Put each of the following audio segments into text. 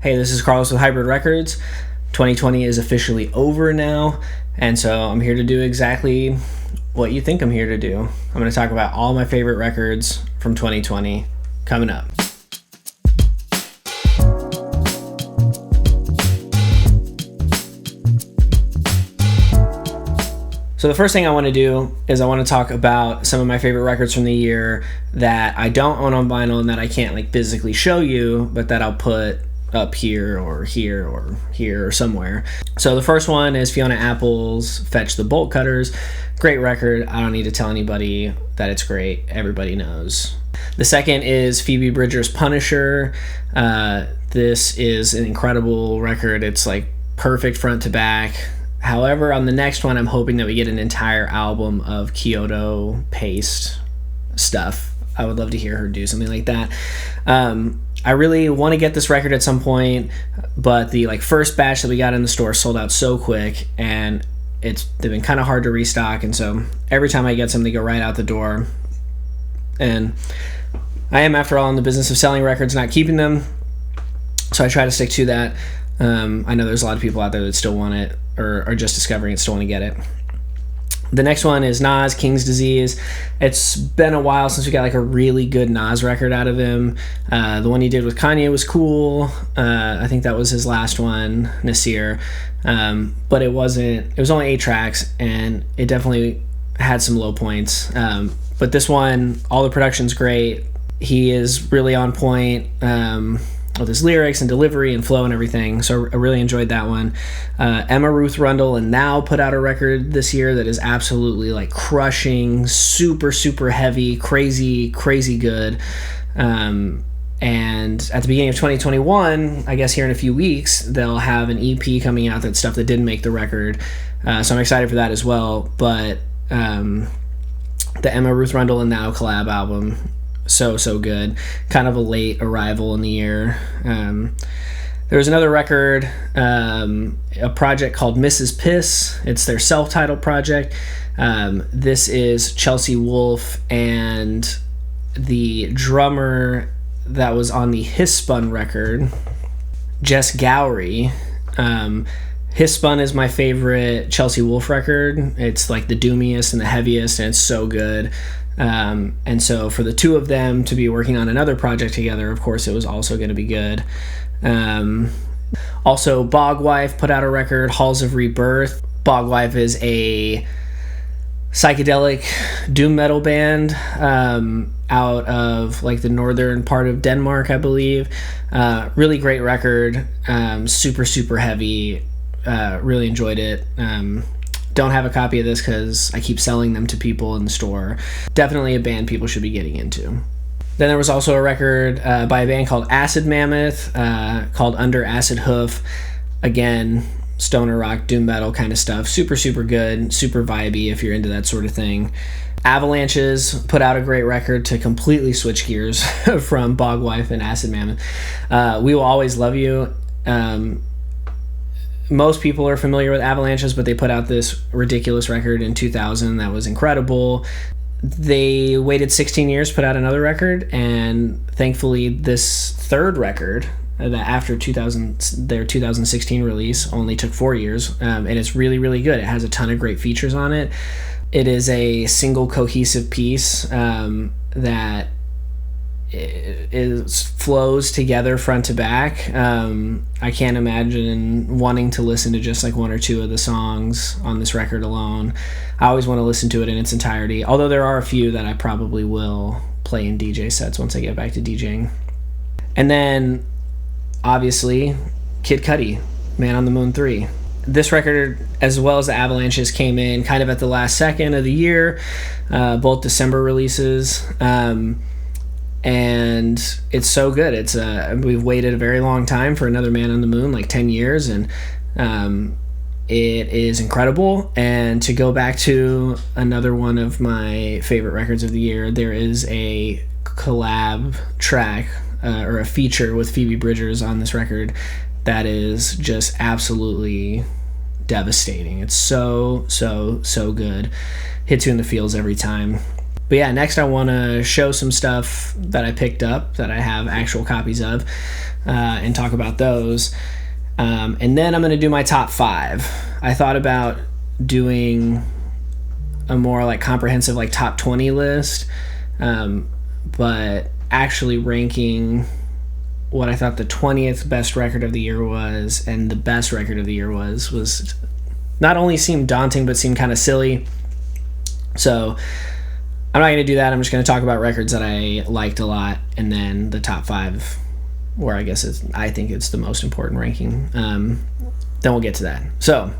Hey, this is Carlos with Hybrid Records. 2020 is officially over now, and so I'm here to do exactly what you think I'm here to do. I'm going to talk about all my favorite records from 2020 coming up. So the first thing I want to do is I want to talk about some of my favorite records from the year that I don't own on vinyl and that I can't physically show you, but that I'll put up here or here or here or somewhere. So the first one is Fiona Apple's Fetch the Bolt Cutters. Great record. I don't need to tell anybody that it's great. Everybody knows. The second is Phoebe Bridgers' Punisher. This is an incredible record. It's perfect front to back. However, on the next one, I'm hoping that we get an entire album of Kyoto paced stuff. I would love to hear her do something like that. I really want to get this record at some point, but the first batch that we got in the store sold out so quick, and they've been kind of hard to restock, and so every time I get some, they go right out the door. And I am, after all, in the business of selling records, not keeping them, so I try to stick to that. I know there's a lot of people out there that still want it, or are just discovering it, still want to get it. The next one is Nas, King's Disease. It's been a while since we got a really good Nas record out of him. The one he did with Kanye was cool. I think that was his last one, Nasir. But it was only 8 tracks, and it definitely had some low points. But this one, all the production's great. He is really on point with his lyrics and delivery and flow and everything, so I really enjoyed that one. Emma Ruth Rundle and Now put out a record this year that is absolutely crushing, super super heavy, crazy good. And at the beginning of 2021, I guess here in a few weeks, they'll have an EP coming out that's stuff that didn't make the record, so I'm excited for that as well. But the Emma Ruth Rundle and Now collab album, so good. Kind of a late arrival in the year. There was another record, a project called Mrs. Piss. It's their self-titled project. This is Chelsea Wolfe and the drummer that was on the Hisspun record, Jess Gowrie. Hisspun is my favorite Chelsea Wolfe record. It's the doomiest and the heaviest, and it's so good. And so for the two of them to be working on another project together, of course it was also going to be good. Also, Bogwife put out a record, Halls of Rebirth. Bogwife is a psychedelic doom metal band out of the northern part of Denmark, I believe. Really great record, super super heavy. Really enjoyed it. Don't have a copy of this because I keep selling them to people in the store. Definitely a band people should be getting into. Then there was also a record by a band called Acid Mammoth, called Under Acid Hoof. Again, stoner rock, doom metal kind of stuff. Super, super good, super vibey if you're into that sort of thing. Avalanches put out a great record to completely switch gears from Bogwife and Acid Mammoth. We Will Always Love You. Most people are familiar with Avalanches, but they put out this ridiculous record in 2000 that was incredible. They waited 16 years to put out another record, and thankfully this third record, that after their 2016 release, only took 4 years, and it's really, really good. It has a ton of great features on it. It is a single cohesive piece that flows together front to back. I can't imagine wanting to listen to just 1 or 2 of the songs on this record alone. I always want to listen to it in its entirety, although there are a few that I probably will play in DJ sets once I get back to DJing. And then obviously Kid Cudi, Man on the Moon 3. This record, as well as the Avalanches, came in kind of at the last second of the year, both December releases. And it's so good. We've waited a very long time for another Man on the Moon, 10 years, and it is incredible. And to go back to another one of my favorite records of the year, there is a collab track or a feature with Phoebe Bridgers on this record that is just absolutely devastating. It's so good. Hits you in the feels every time. But yeah, next I want to show some stuff that I picked up that I have actual copies of, and talk about those. And then I'm going to do my top 5. I thought about doing a more like comprehensive like top 20 list, but actually ranking what I thought the 20th best record of the year was and the best record of the year was not only seemed daunting but seemed kind of silly. So I'm not going to do that. I'm just going to talk about records that I liked a lot, and then the top 5 where I guess I think it's the most important ranking. Then we'll get to that. So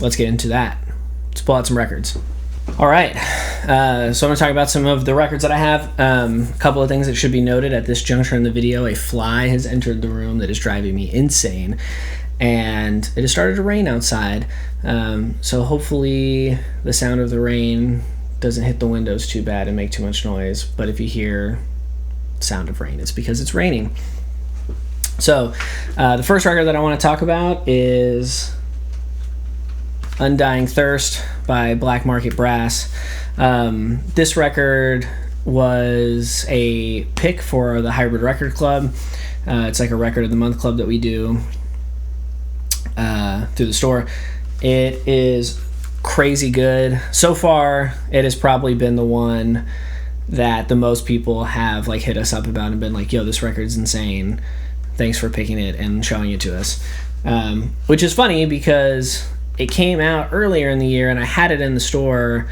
let's get into that. Let's pull out some records. All right. So I'm going to talk about some of the records that I have. A couple of things that should be noted at this juncture in the video. A fly has entered the room that is driving me insane, and it has started to rain outside. So hopefully the sound of the rain doesn't hit the windows too bad and make too much noise. But if you hear sound of rain, it's because it's raining. So the first record that I want to talk about is Undying Thirst by Black Market Brass. This record was a pick for the Hybrid Record Club. It's like a record of the month club that we do through the store. It is crazy good. So far, it has probably been the one that the most people have like hit us up about and been like, yo, this record's insane. Thanks for picking it and showing it to us. Which is funny because it came out earlier in the year and I had it in the store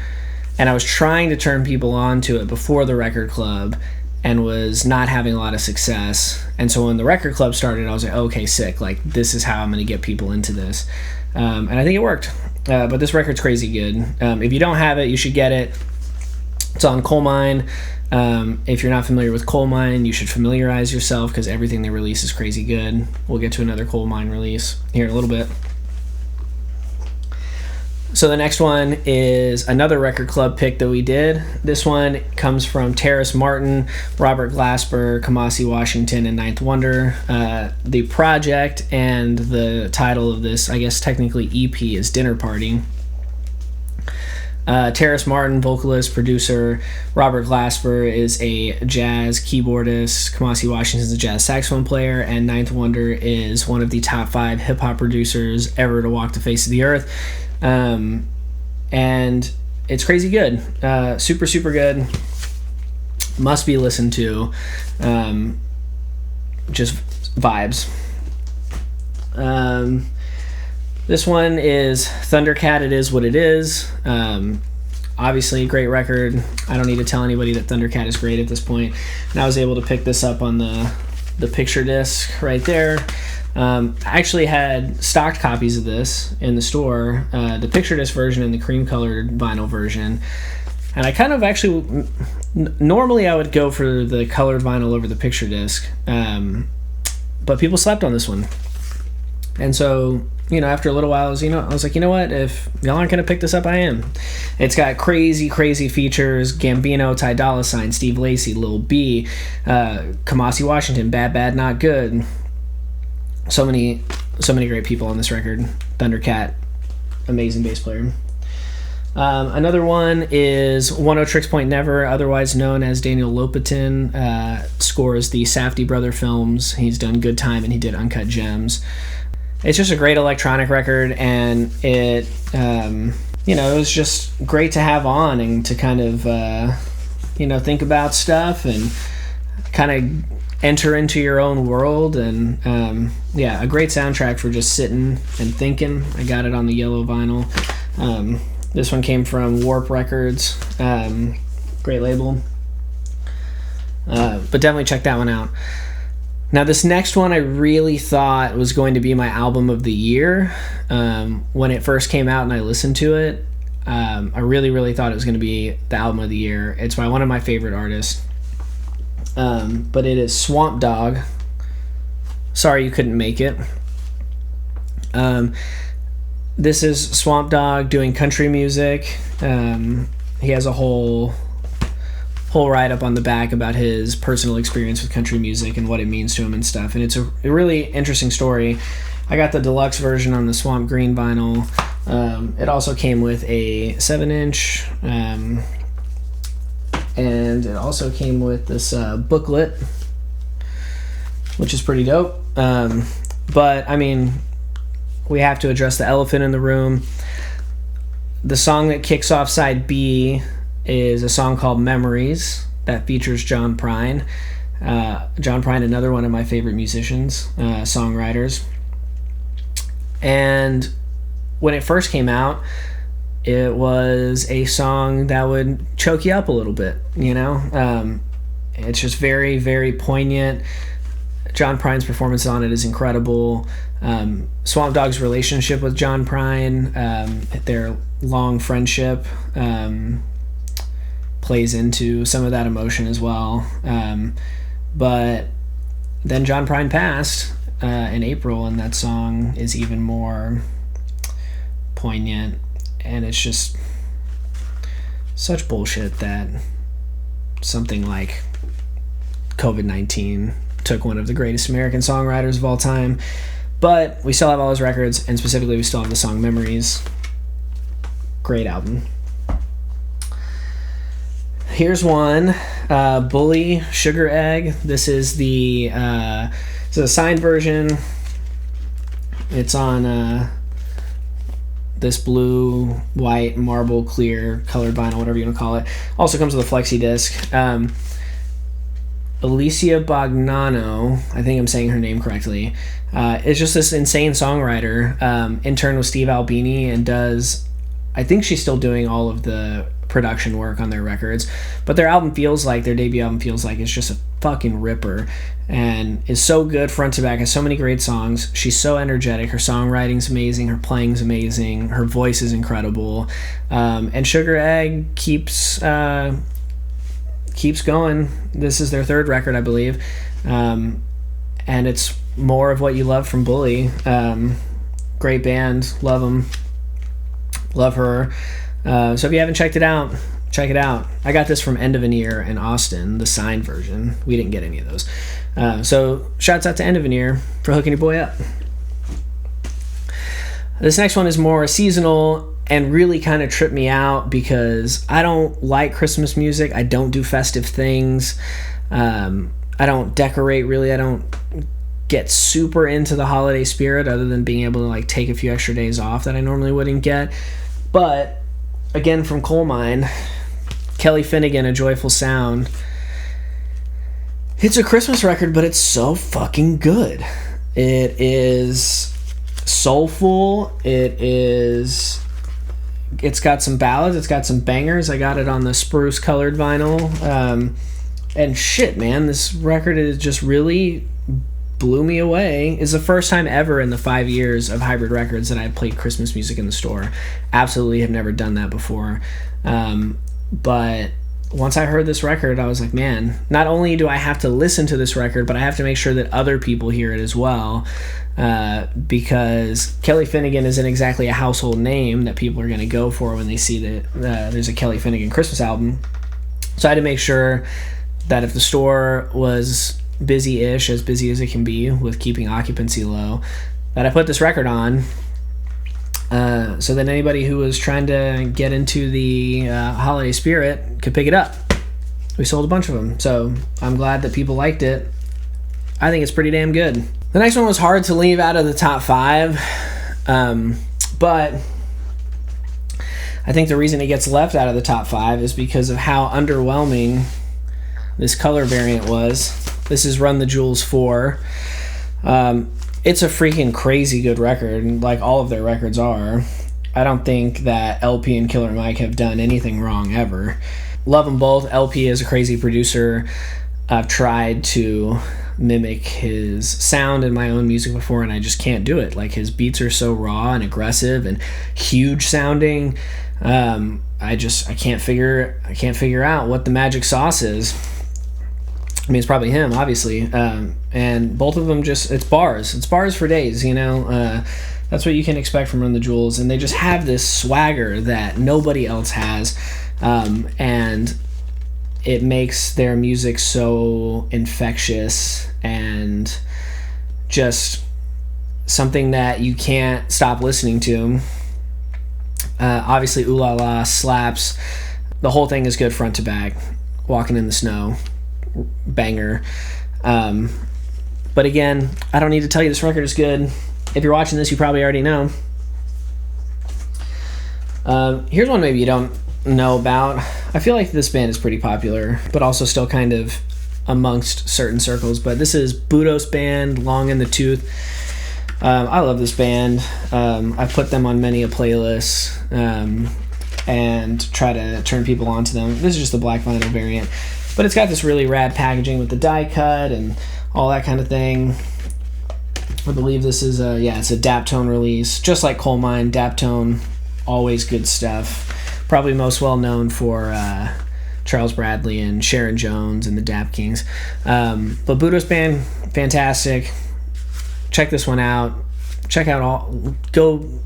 and I was trying to turn people on to it before the record club and was not having a lot of success. And so when the record club started, I was like, okay, sick. Like, this is how I'm going to get people into this. And I think it worked. But this record's crazy good. If you don't have it, you should get it. It's on Coal Mine. If you're not familiar with Coal Mine, you should familiarize yourself because everything they release is crazy good. We'll get to another Coal Mine release here in a little bit. So the next one is another record club pick that we did. This one comes from Terrace Martin, Robert Glasper, Kamasi Washington, and Ninth Wonder. The project and the title of this, I guess technically EP, is Dinner Party. Terrace Martin, vocalist, producer. Robert Glasper is a jazz keyboardist. Kamasi Washington is a jazz saxophone player. And Ninth Wonder is one of the top 5 hip-hop producers ever to walk the face of the earth. And it's crazy good. Super, super good. Must be listened to. Just vibes. This one is Thundercat, It Is What It Is. Obviously a great record. I don't need to tell anybody that Thundercat is great at this point. And I was able to pick this up on the picture disc right there. I actually had stocked copies of this in the store, the picture disc version and the cream colored vinyl version. And I kind of actually, normally I would go for the colored vinyl over the picture disc, but people slept on this one. And so, after a little while, I was like, you know what? If y'all aren't going to pick this up, I am. It's got crazy, crazy features. Gambino, Ty Dolla $ign, Steve Lacy, Lil B, Kamasi Washington, Bad Bad Not Good. So many great people on this record. Thundercat, amazing bass player. Another one is 10 Tricks Point Never, otherwise known as Daniel Lopatin. Scores the Safdie brother films. He's done Good Time and he did Uncut Gems. It's just a great electronic record, and it was just great to have on and to kind of think about stuff and kind of enter into your own world. And a great soundtrack for just sitting and thinking. I got it on the yellow vinyl. This one came from Warp Records. Great label. But definitely check that one out. Now, this next one I really thought was going to be my album of the year. When it first came out and I listened to it, I really, really thought it was going to be the album of the year. It's by one of my favorite artists. But it is Swamp Dogg. Sorry you couldn't make it. This is Swamp Dogg doing country music. He has a whole write-up on the back about his personal experience with country music and what it means to him and stuff. And it's a really interesting story. I got the deluxe version on the Swamp Green vinyl. It also came with a 7-inch and it also came with this booklet, which is pretty dope. But I mean, we have to address the elephant in the room. The song that kicks off side B is a song called Memories that features John Prine. John Prine, another one of my favorite musicians, songwriters. And when it first came out, it was a song that would choke you up a little bit, you know? It's just very, very poignant. John Prine's performance on it is incredible. Swamp Dogg's relationship with John Prine, their long friendship, plays into some of that emotion as well. But then John Prine passed in April, and that song is even more poignant. And it's just such bullshit that something like COVID-19 took one of the greatest American songwriters of all time. But we still have all his records, and specifically we still have the song Memories. Great album. Here's one, Bully, Sugar Egg. This is the signed version. It's on this blue, white, marble, clear, colored vinyl, whatever you want to call it. Also comes with a flexi disc. Alicia Bognanno, I think I'm saying her name correctly, is just this insane songwriter. Interned with Steve Albini and I think she's still doing all of the production work on their records, but their debut album feels like it's just a fucking ripper and is so good front to back, has so many great songs. She's so energetic, her songwriting's amazing, her playing's amazing, her voice is incredible, and Sugar Egg keeps going. This is their third record, I believe, and it's more of what you love from Bully. Great band, love them, love her. So if you haven't checked it out, check it out. I got this from End of an Ear in Austin, the signed version. We didn't get any of those. So shouts out to End of an Ear for hooking your boy up. This next one is more seasonal and really kind of tripped me out because I don't like Christmas music. I don't do festive things. I don't decorate really. I don't get super into the holiday spirit other than being able to like take a few extra days off that I normally wouldn't get. But again, from Coal Mine, Kelly Finnegan, A Joyful Sound. It's a Christmas record, but it's so fucking good. It is soulful. It's got some ballads. It's got some bangers. I got it on the spruce colored vinyl. And shit, man, this record is just really blew me away. It's the first time ever in the 5 years of Hybrid Records that I played Christmas music in the store. Absolutely have never done that before. But once I heard this record, I was like, man, not only do I have to listen to this record, but I have to make sure that other people hear it as well. Because Kelly Finnegan isn't exactly a household name that people are going to go for when they see that there's a Kelly Finnegan Christmas album. So I had to make sure that if the store was busy-ish, as busy as it can be with keeping occupancy low, that I put this record on so that anybody who was trying to get into the holiday spirit could pick it up. We sold a bunch of them, so I'm glad that people liked it. I think it's pretty damn good. The next one was hard to leave out of the top 5, but I think the reason it gets left out of the top 5 is because of how underwhelming this color variant was. This is Run the Jewels 4. It's a freaking crazy good record, like all of their records are. I don't think that LP and Killer Mike have done anything wrong ever. Love them both. LP is a crazy producer. I've tried to mimic his sound in my own music before, and I just can't do it. Like, his beats are so raw and aggressive and huge sounding. I can't figure out what the magic sauce is. I mean, it's probably him, obviously. And both of them it's bars. It's bars for days, you know? That's what you can expect from Run the Jewels. And they just have this swagger that nobody else has. And it makes their music so infectious and just something that you can't stop listening to. Obviously, Ooh La La slaps. The whole thing is good front to back. Walking in the Snow, banger. But again, I don't need to tell you this record is good. If you're watching this, you probably already know. Here's one maybe you don't know about. I feel like this band is pretty popular, but also still kind of amongst certain circles. But this is Budos Band, Long in the Tooth. I love this band. I've put them on many a playlist and try to turn people onto them. This is just the black vinyl variant, but it's got this really rad packaging with the die cut and all that kind of thing. I believe this is it's a Daptone release, just like Coal Mine. Daptone, always good stuff. Probably most well known for Charles Bradley and Sharon Jones and the Dap Kings. But Budos Band, fantastic. Check this one out. Go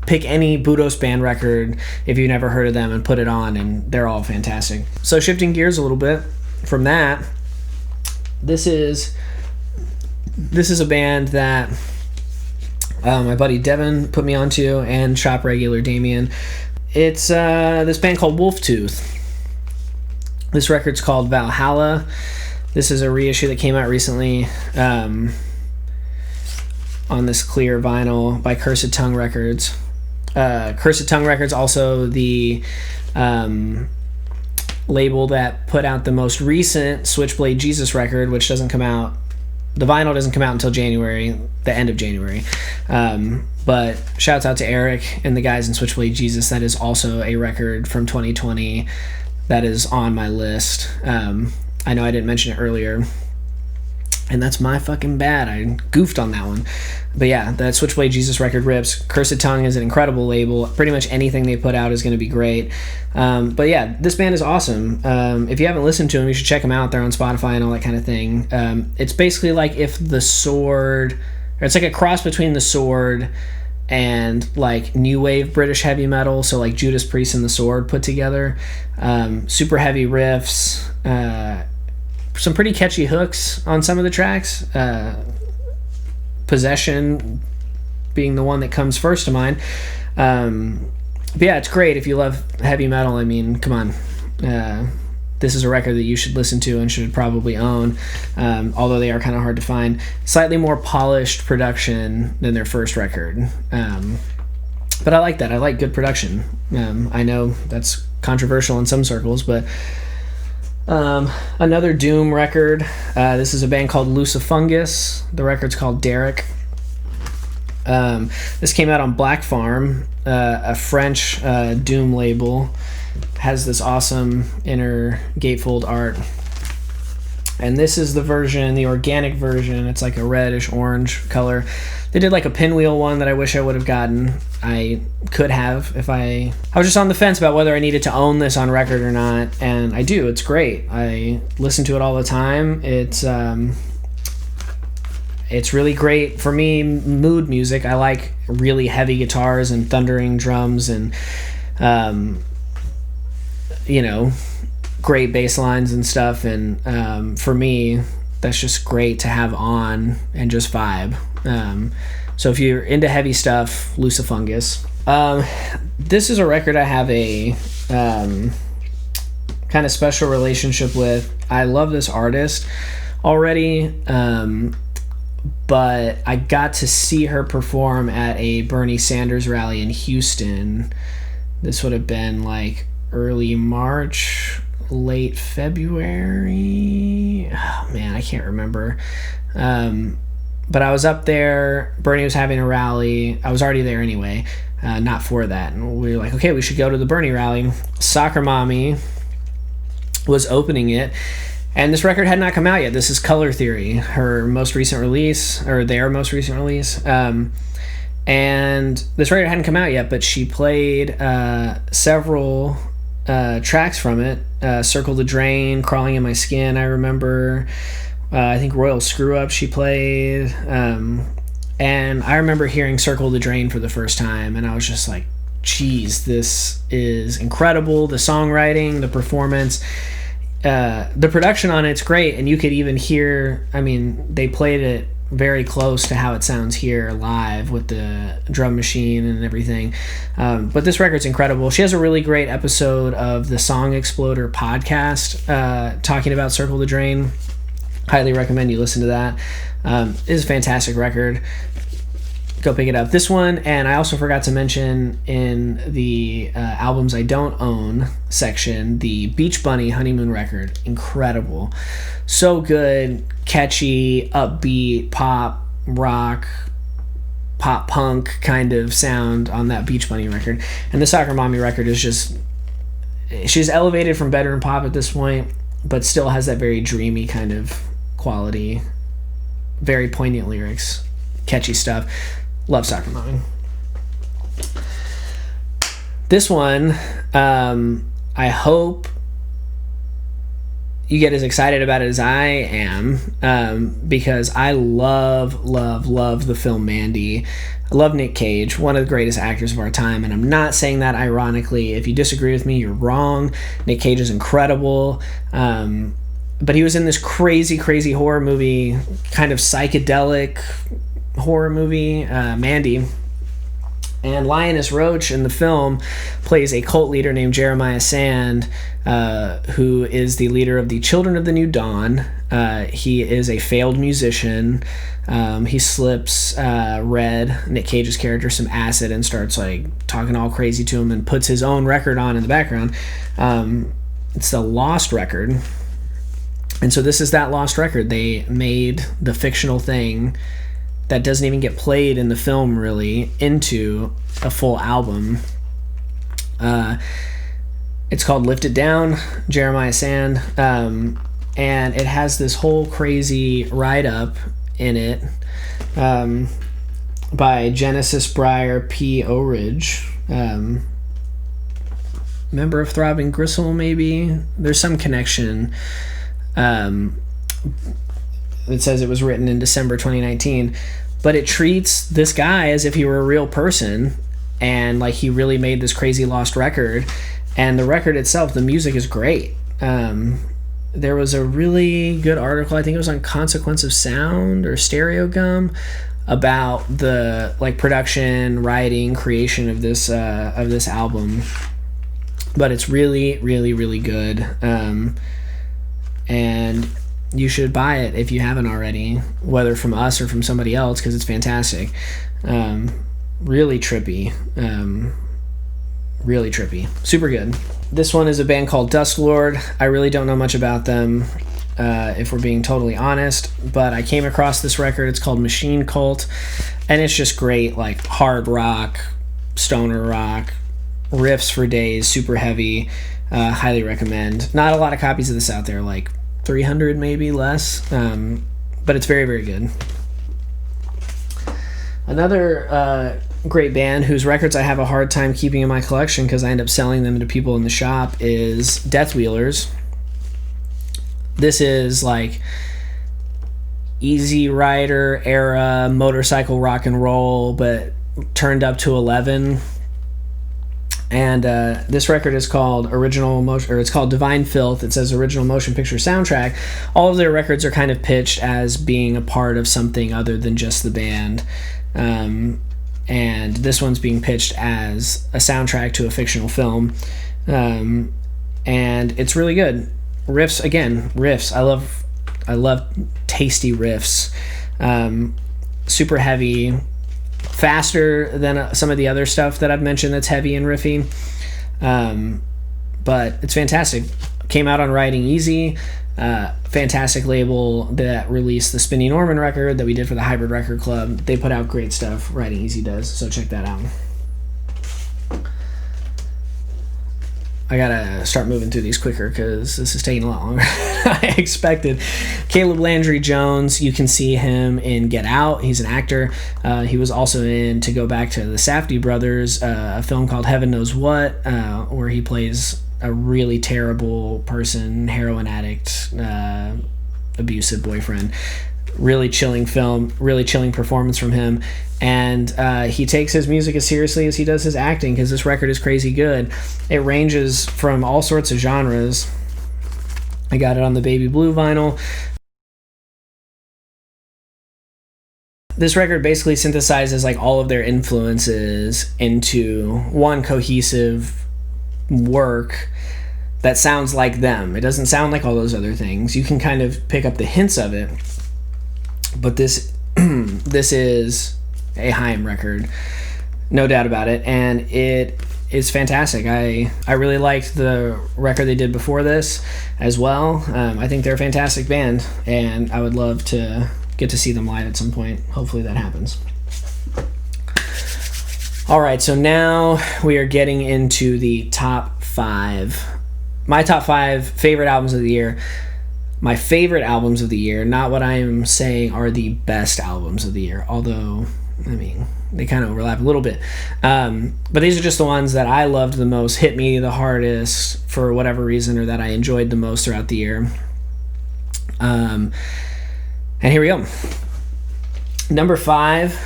pick any Budos Band record if you've never heard of them and put it on, and they're all fantastic. So shifting gears a little bit from that, this is a band that my buddy Devin put me onto, and shop regular Damien. It's this band called Wolftooth. This record's called Valhalla. This is a reissue that came out recently on this clear vinyl by Cursed Tongue Records. Cursed Tongue Records, also the label that put out the most recent Switchblade Jesus record, which doesn't come out. The vinyl doesn't come out until January, the end of January. But shouts out to Eric and the guys in Switchblade Jesus. That is also a record from 2020 that is on my list. I know I didn't mention it earlier, and that's my fucking bad. I goofed on that one. But yeah, that Switchblade Jesus record rips. Cursed Tongue is an incredible label. Pretty much anything they put out is going to be great. But yeah, this band is awesome. If you haven't listened to them, you should check them out. They're on Spotify and all that kind of thing. It's basically like if The Sword, or it's like a cross between The Sword and like new wave British heavy metal, so like Judas Priest and The Sword put together. Super heavy riffs, some pretty catchy hooks on some of the tracks. Possession being the one that comes first to mind. But yeah, it's great if you love heavy metal. I mean, come on. This is a record that you should listen to and should probably own, although they are kind of hard to find. Slightly more polished production than their first record. But I like that. I like good production. I know that's controversial in some circles, but another Doom record. This is a band called Lucifungus. The record's called Derek. This came out on Black Farm, a French Doom label. Has this awesome inner gatefold art. And this is the version, the organic version. It's like a reddish orange color. They did like a pinwheel one that I wish I would have gotten. I could have if I was just on the fence about whether I needed to own this on record or not, and I do. It's great. I listen to it all the time. It's really great for me, mood music. I like really heavy guitars and thundering drums and great bass lines and stuff, and for me that's just great to have on and just vibe. So if you're into heavy stuff, Lucifungus. This is a record I have a kind of special relationship with. I love this artist already, but I got to see her perform at a Bernie Sanders rally in Houston. This would have been like early March, late February. Oh man, I can't remember. But I was up there. Bernie was having a rally. I was already there anyway, not for that. And we were like, okay, we should go to the Bernie rally. Soccer Mommy was opening it, and this record had not come out yet. This is Color Theory, her most recent release, or their most recent release. And this record hadn't come out yet, but she played several tracks from it. Circle the Drain, Crawling in My Skin, I remember. I think Royal Screw Up she played. And I remember hearing Circle the Drain for the first time, and I was just like, geez, this is incredible. The songwriting, the performance, the production on it's great, and you could even hear, I mean, they played it very close to how it sounds here live with the drum machine and everything. But this record's incredible. She has a really great episode of the Song Exploder podcast talking about Circle the Drain. Highly recommend you listen to that. It's a fantastic record. Go pick it up. This one, and I also forgot to mention in the albums I don't own section, the Beach Bunny Honeymoon record. Incredible. So good, catchy, upbeat, pop, rock, pop punk kind of sound on that Beach Bunny record. And the Soccer Mommy record is just, she's elevated from bedroom pop at this point, but still has that very dreamy kind of quality. Very poignant lyrics, catchy stuff. Love Soccer Mommy. This one, I hope you get as excited about it as I am, because I love the film Mandy. I love Nick Cage, one of the greatest actors of our time, and I'm not saying that ironically. If you disagree with me, you're wrong. Nick Cage is incredible. But he was in this crazy horror movie, kind of psychedelic horror movie, Mandy. And Lioness Roach in the film plays a cult leader named Jeremiah Sand, who is the leader of the Children of the New Dawn. He is a failed musician. He slips Red, Nick Cage's character, some acid and starts like talking all crazy to him and puts his own record on in the background. It's the Lost record. And so this is that Lost record. They made the fictional thing that doesn't even get played in the film really into a full album. It's called Lift It Down, Jeremiah Sand, and it has this whole crazy write-up in it by Genesis Breyer P. O'Ridge, member of Throbbing Gristle maybe. There's some connection. It says it was written in December 2019, but it treats this guy as if he were a real person, and like he really made this crazy lost record. And the record itself, the music is great. There was a really good article, I think it was on Consequence of Sound or Stereo Gum, about the like production, writing, creation of this album. But it's really good, and you should buy it if you haven't already, whether from us or from somebody else, because it's fantastic. Really trippy. Really trippy. Super good. This one is a band called Dusklord. I really don't know much about them, if we're being totally honest, but I came across this record. It's called Machine Cult, and it's just great, like hard rock, stoner rock, riffs for days, super heavy. Highly recommend. Not a lot of copies of this out there, like 300 maybe less, but it's very good. Another great band whose records I have a hard time keeping in my collection because I end up selling them to people in the shop is Death Wheelers. This is like Easy Rider era motorcycle rock and roll, but turned up to 11. And this record is called Original Motion, or it's called Divine Filth. It says Original Motion Picture Soundtrack. All of their records are kind of pitched as being a part of something other than just the band. And this one's being pitched as a soundtrack to a fictional film. And it's really good. Riffs. I love tasty riffs. Super heavy. Faster than some of the other stuff that I've mentioned that's heavy and riffy, but it's fantastic. Came out on Riding Easy, fantastic label that released the Spinny Norman record that we did for the Hybrid Record Club. They put out great stuff, Riding Easy does, so check that out. I gotta start moving through these quicker because this is taking a lot longer than I expected. Caleb Landry Jones, you can see him in Get Out. He's an actor. He was also in, to go back to the Safdie brothers, a film called Heaven Knows What, where he plays a really terrible person, heroin addict, abusive boyfriend. Really chilling film, really chilling performance from him. And he takes his music as seriously as he does his acting, because this record is crazy good. It ranges from all sorts of genres. I got it on the Baby Blue vinyl. this record basically synthesizes like all of their influences into one cohesive work that sounds like them. It doesn't sound like all those other things. You can kind of pick up the hints of it, but this this is a Haim record, no doubt about it, and it is fantastic. I really liked the record they did before this as well. I think they're a fantastic band, and I would love to get to see them live at some point. Hopefully that happens. All right, so now we are getting into the top 5. My top 5 favorite albums of the year. My favorite albums of the year, not what I am saying are the best albums of the year, although, I mean, they kind of overlap a little bit. But these are just the ones that I loved the most, hit me the hardest for whatever reason, or that I enjoyed the most throughout the year. And here we go. Number 5.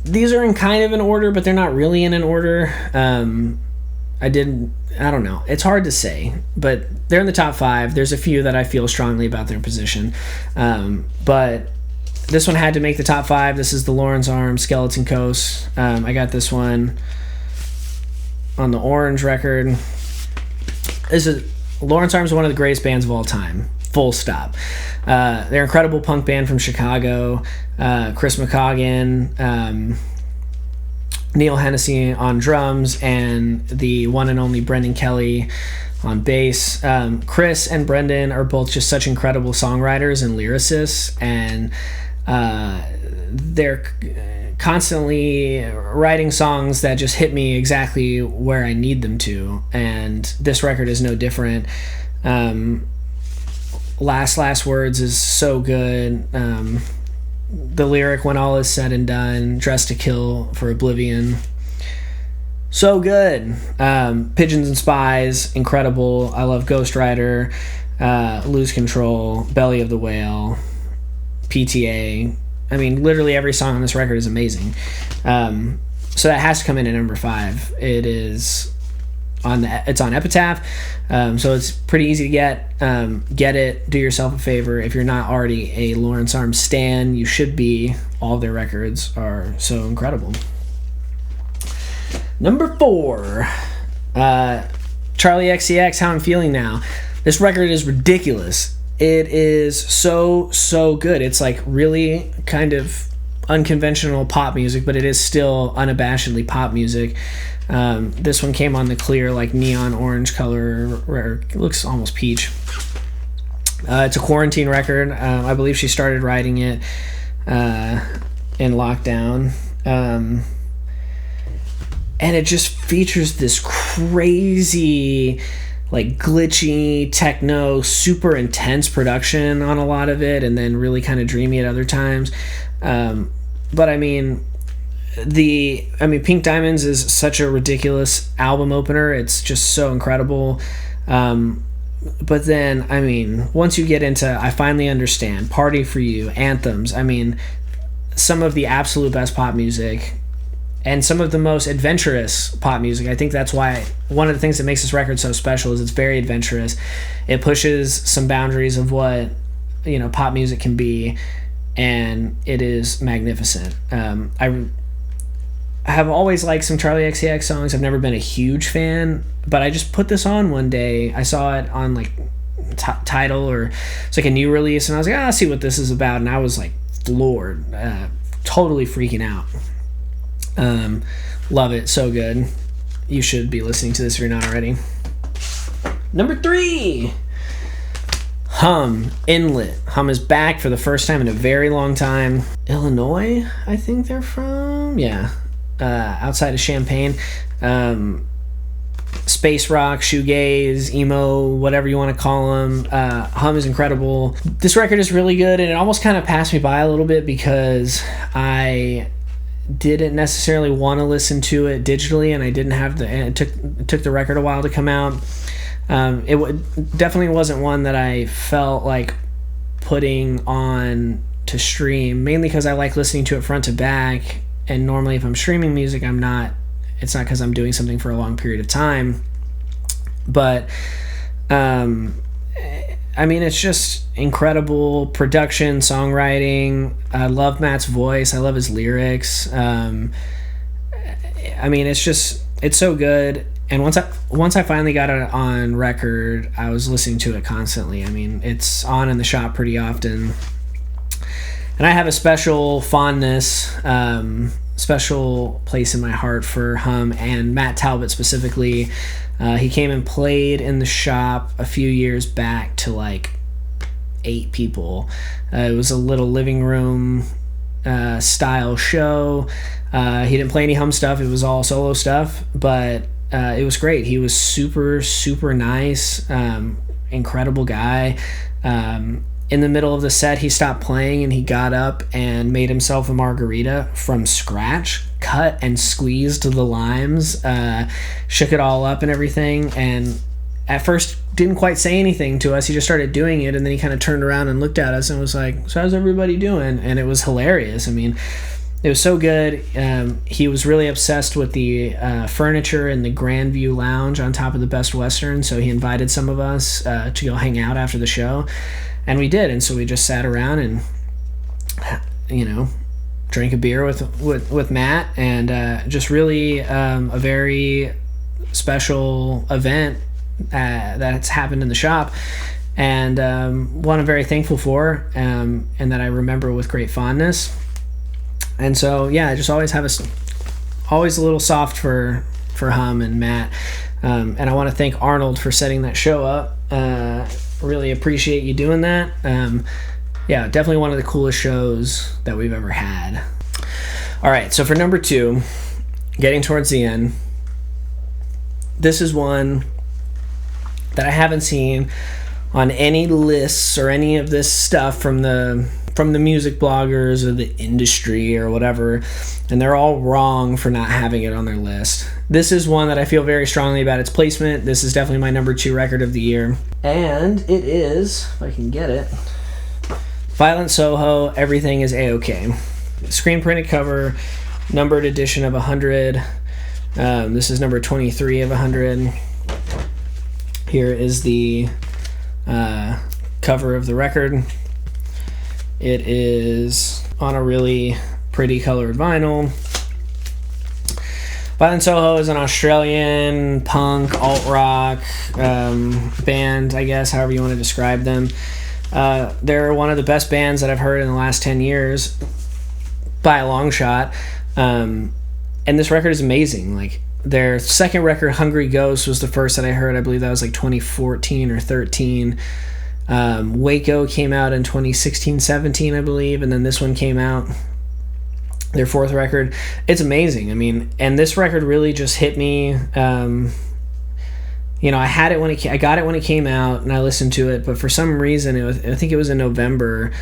These are in kind of an order, but they're not really in an order. I don't know. It's hard to say, but they're in the top 5. There's a few that I feel strongly about their position. But this one had to make the top 5. This is the Lawrence Arms Skeleton Coast. I got this one on the Orange record. Lawrence Arms is one of the greatest bands of all time. Full stop. They're an incredible punk band from Chicago. Chris McCaughan, Neil Hennessy on drums, and the one and only Brendan Kelly on bass. Chris and Brendan are both just such incredible songwriters and lyricists, and they're constantly writing songs that just hit me exactly where I need them to, and this record is no different. Last Words is so good. The lyric, when all is said and done, Dressed to Kill for Oblivion, so good. Pigeons and Spies, incredible. I love Ghost Rider, Lose Control, Belly of the Whale, PTA. I mean, literally every song on this record is amazing. So that has to come in at number 5. It is it's on Epitaph, so it's pretty easy to get. Get it. Do yourself a favor. If you're not already a Lawrence Arms stan, you should be. All of their records are so incredible. Number 4, Charli XCX, How I'm Feeling Now. This record is ridiculous. It is so good. It's like really kind of unconventional pop music, but it is still unabashedly pop music. This one came on the clear, like neon orange color, where it looks almost peach. It's a quarantine record. I believe she started writing it in lockdown. And it just features this crazy, like glitchy techno, super intense production on a lot of it, and then really kind of dreamy at other times. But I mean, Pink Diamonds is such a ridiculous album opener. It's just so incredible. But then, I mean, once you get into I Finally Understand, Party for You, Anthems, I mean, some of the absolute best pop music and some of the most adventurous pop music. I think that's why one of the things that makes this record so special is it's very adventurous. It pushes some boundaries of what, pop music can be, and it is magnificent. I have always liked some Charli XCX songs. I've never been a huge fan, but I just put this on one day. I saw it on like Tidal, or it's like a new release, and I was like, I'll see what this is about, and I was like floored, totally freaking out. Love it, so good. You should be listening to this if you're not already. Number 3, Hum, Inlet. Hum is back for the first time in a very long time. Illinois, I think they're from. Yeah. Outside of Champaign. Space rock, shoegaze, emo, whatever you want to call them. Hum is incredible. This record is really good, and it almost kind of passed me by a little bit because I didn't necessarily want to listen to it digitally, and I didn't have and it took the record a while to come out. Definitely wasn't one that I felt like putting on to stream, mainly because I like listening to it front to back, and normally if I'm streaming music, it's not because I'm doing something for a long period of time. But I I mean, it's just incredible production, songwriting. I love Matt's voice. I love his lyrics. I mean, it's so good. And once I finally got it on record, I was listening to it constantly. I mean, it's on in the shop pretty often. And I have a special fondness, special place in my heart for Hum and Matt Talbot specifically. He came and played in the shop a few years back to like 8 people. It was a little living room style show. He didn't play any Hum stuff. It was all solo stuff, but it was great. He was super, super nice, incredible guy. In the middle of the set, he stopped playing and he got up and made himself a margarita from scratch, cut and squeezed the limes, shook it all up and everything. And at first didn't quite say anything to us. He just started doing it, and then he kind of turned around and looked at us and was like, "So how's everybody doing?" And it was hilarious. I mean, it was so good. He was really obsessed with the furniture in the Grandview Lounge on top of the Best Western, so he invited some of us to go hang out after the show. And we did, and so we just sat around and, drank a beer with Matt, and just really a very special event that's happened in the shop, and one I'm very thankful for, and that I remember with great fondness. And so, yeah, I just always have always a little soft for Hum and Matt, and I want to thank Arnold for setting that show up. Really appreciate you doing that. Yeah, definitely one of the coolest shows that we've ever had. All right, so for number 2, getting towards the end, this is one that I haven't seen on any lists or any of this stuff from the music bloggers or the industry or whatever, and they're all wrong for not having it on their list. This is one that I feel very strongly about its placement. This is definitely my number 2 record of the year, and it is, if I can get it, Violent Soho, Everything is A-OK. Screen printed cover, numbered edition of 100. This is number 23 of 100. Here is the cover of the record. It is on a really pretty colored vinyl. Violent Soho is an Australian punk, alt-rock band, I guess, however you want to describe them. They're one of the best bands that I've heard in the last 10 years, by a long shot. And this record is amazing. Like, their second record, Hungry Ghost, was the first that I heard. I believe that was like 2014 or 13. Waco came out in 2016-17, I believe, and then this one came out, their 4th record. It's amazing. I mean, and this record really just hit me. I had it I got it when it came out, and I listened to it, but for some reason, I think it was in November,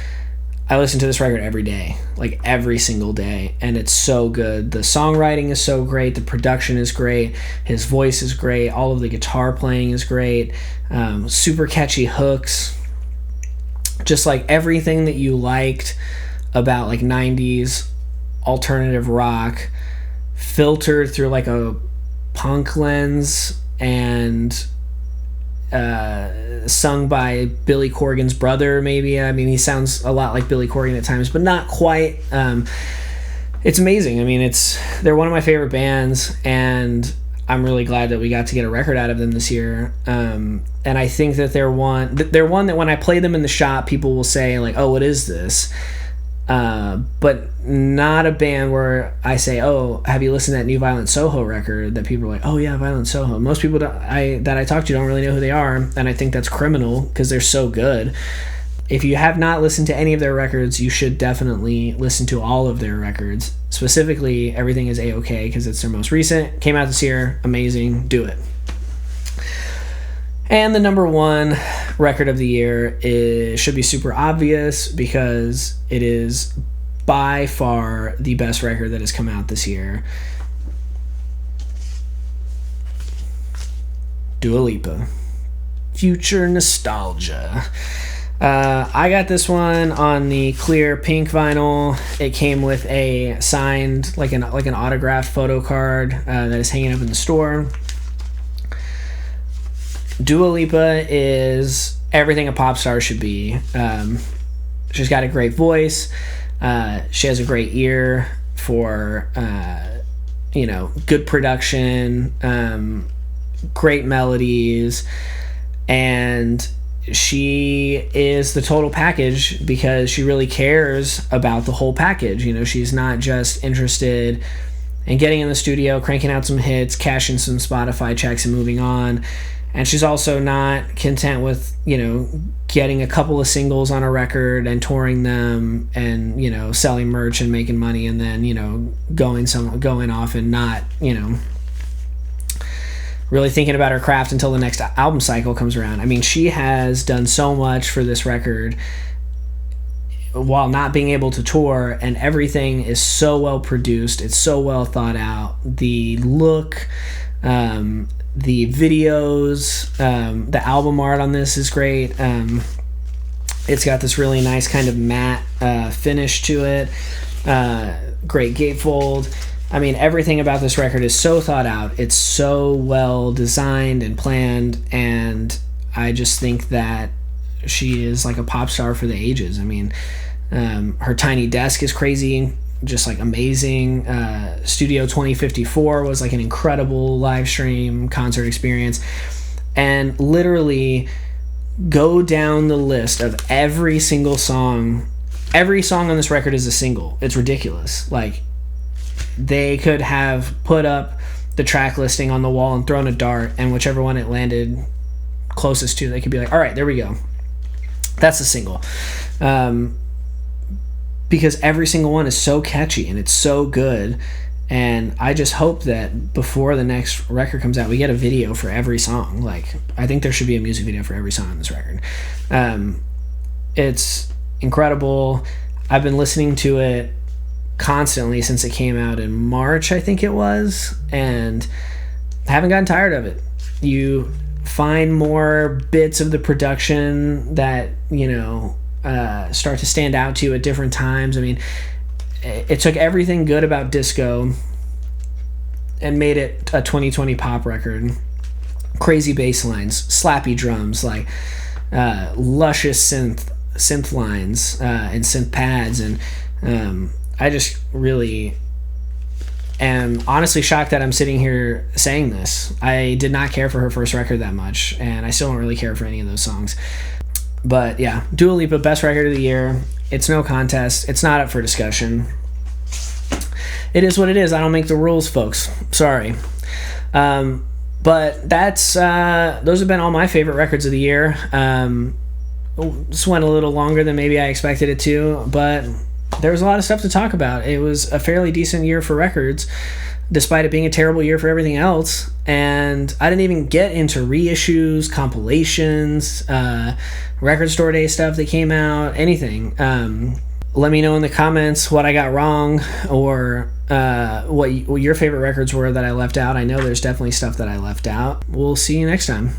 I listened to this record every day, like every single day, and it's so good. The songwriting is so great, the production is great, his voice is great, all of the guitar playing is great, super catchy hooks, just like everything that you liked about like 90s alternative rock, filtered through like a punk lens, and sung by Billy Corgan's brother, maybe. I mean, he sounds a lot like Billy Corgan at times, but not quite. It's amazing. I mean, they're one of my favorite bands, and I'm really glad that we got to get a record out of them this year. And I think that they're one that when I play them in the shop, people will say like, "Oh, what is this?" But not a band where I say, "Oh, have you listened to that new Violent Soho record?" That people are like, "Oh yeah, Violent Soho." Most people that I talk to don't really know who they are, and I think that's criminal because they're so good. If you have not listened to any of their records, you should definitely listen to all of their records. Specifically, Everything is A-OK because it's their most recent. Came out this year. Amazing. Do it. And the number 1 record of the year should be super obvious because it is by far the best record that has come out this year. Dua Lipa. Future Nostalgia. I got this one on the clear pink vinyl. It came with a signed, like an autographed photo card that is hanging up in the store. Dua Lipa is everything a pop star should be. She's got a great voice. She has a great ear for, good production, great melodies, and she is the total package because she really cares about the whole package. She's not just interested in getting in the studio, cranking out some hits, cashing some Spotify checks, and moving on. And she's also not content with, getting a couple of singles on a record and touring them and, selling merch and making money and then, going off and not, really thinking about her craft until the next album cycle comes around. I mean, she has done so much for this record while not being able to tour, and everything is so well produced. It's so well thought out. The look, the videos, the album art on this is great. It's got this really nice kind of matte finish to it. Great gatefold. I mean, everything about this record is so thought out. It's so well designed and planned, and I just think that she is like a pop star for the ages. I mean, her tiny desk is crazy, just like amazing. Studio 2054 was like an incredible live stream concert experience. And literally go down the list of every single song. Every song on this record is a single. It's ridiculous. Like, they could have put up the track listing on the wall and thrown a dart, and whichever one it landed closest to, they could be like, all right, there we go. That's a single. Because every single one is so catchy and it's so good. And I just hope that before the next record comes out, we get a video for every song. Like, I think there should be a music video for every song on this record. It's incredible. I've been listening to it constantly since it came out in March, I think it was, and I haven't gotten tired of it. You find more bits of the production that, start to stand out to you at different times. I mean, it took everything good about disco and made it a 2020 pop record. Crazy bass lines, slappy drums, like luscious synth lines and synth pads, and I just really am honestly shocked that I'm sitting here saying this. I did not care for her first record that much, and I still don't really care for any of those songs. But yeah, Dua Lipa, best record of the year. It's no contest. It's not up for discussion. It is what it is. I don't make the rules, folks. Sorry. But that's those have been all my favorite records of the year. This went a little longer than maybe I expected it to, but there was a lot of stuff to talk about. It was a fairly decent year for records, despite it being a terrible year for everything else. And I didn't even get into reissues, compilations, record store day stuff that came out, anything. Let me know in the comments what I got wrong, or what your favorite records were that I left out. I know there's definitely stuff that I left out. We'll see you next time.